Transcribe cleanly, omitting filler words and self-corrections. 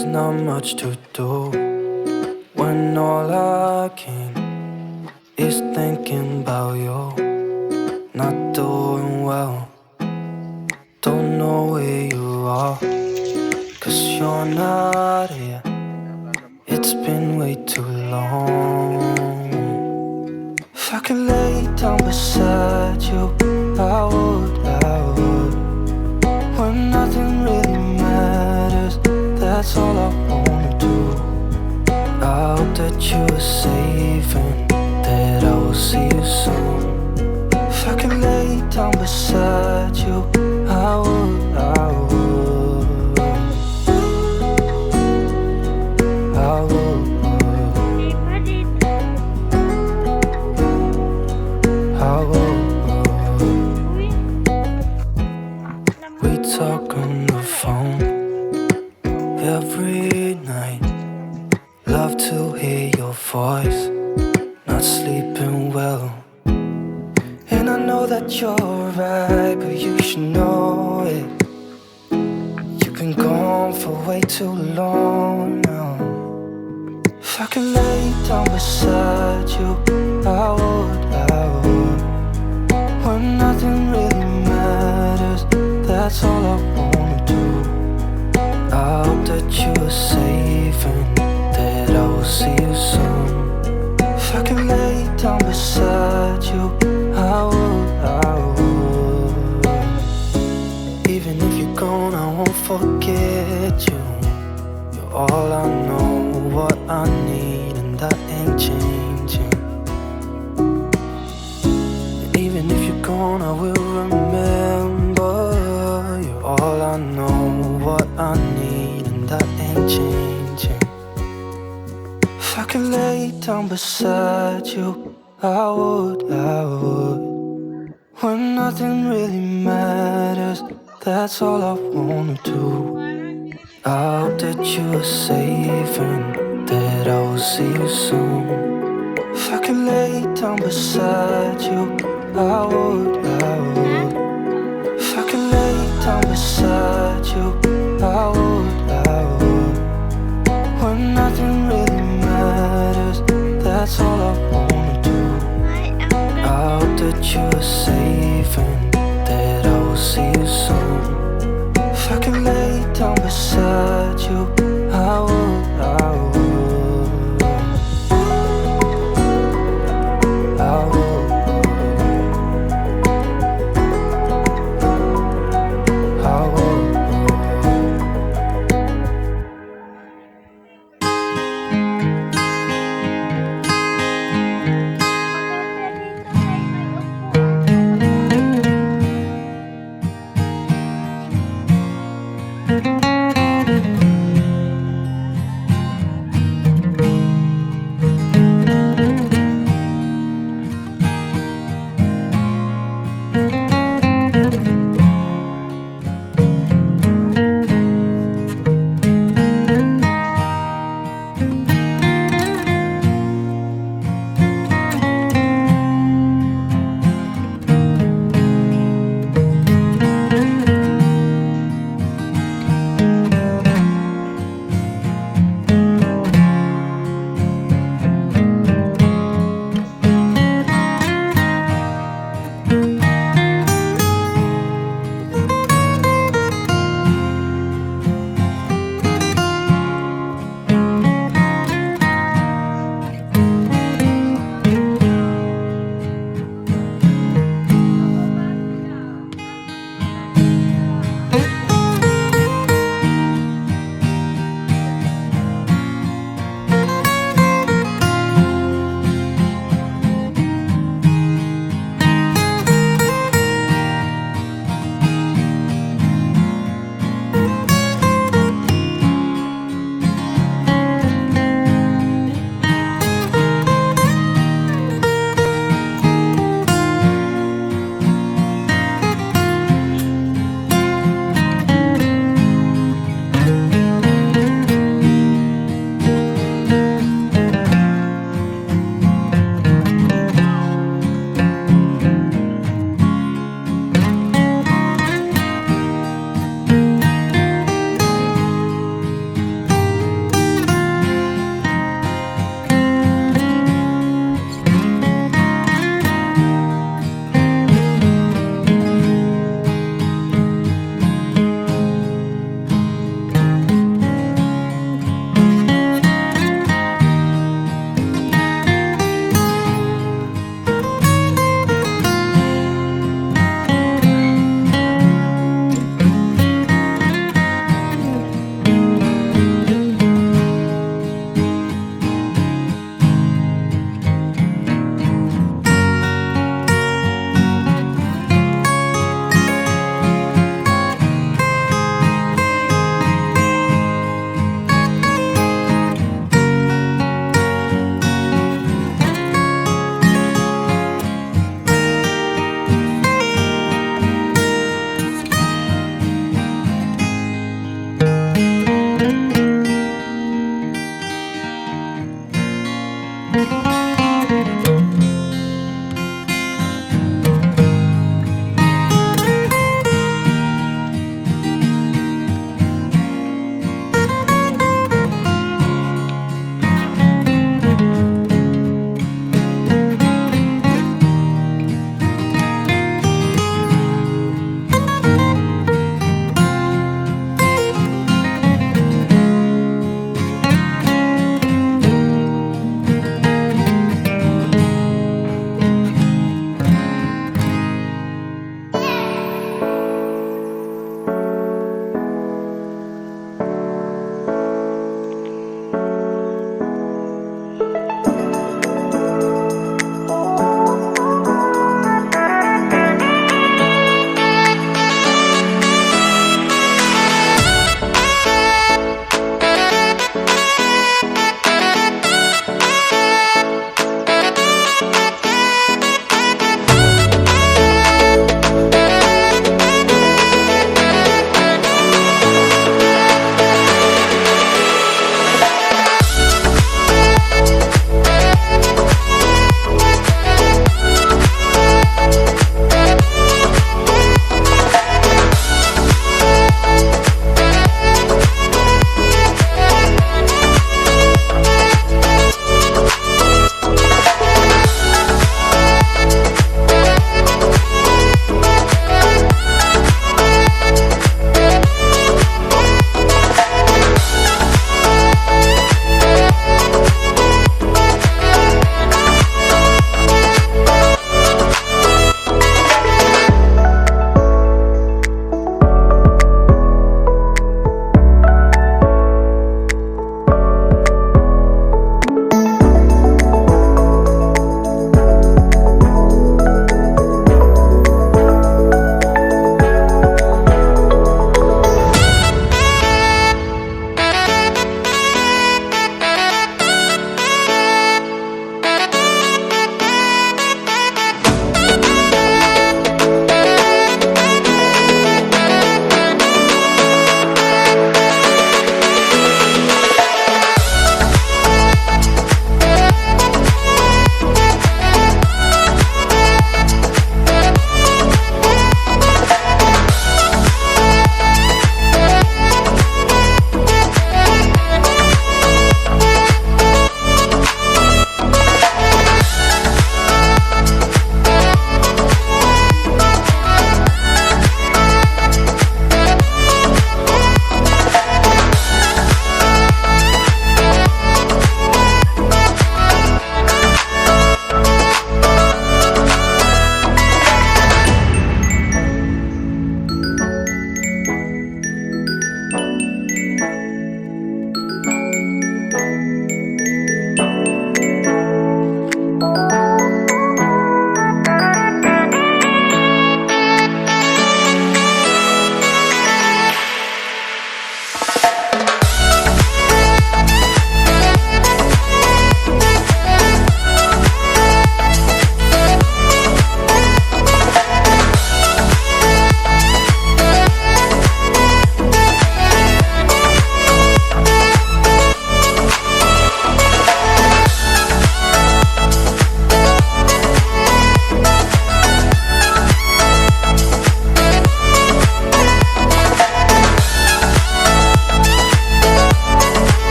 there's not much to do when all I can is thinking about you. Not doing well, don't know where you are, 'cause you're not here. It's been way too long. If I could lay down beside you, I would, when nothing really matters, that's all I wanna do. I hope that you are safe and that I will see you soon. If I could lay down beside you, I would, I would, I would, I would. We talk on the phone every night. Love to hear your voice. Not sleeping well, and I know that you're right, but you should know it. You've been gone for way too long now. If I could lay down beside you, I would, I would. When nothing really matters, that's all I wanna do. I hope that you are safe and that I will see you soon. If I could lay down beside you, I would, I would. Even if you're gone, I won't forget you. You're all I know, what I need, and that ain't changing. And even if you're gone, I will remember. You're all I know, what I need, and that ain't changing. If I could lay down beside you, I would, I would. When nothing really matters, that's all I wanna do. I hope that you are safe and that I will see you soon. If I could lay down beside you, I would, I would.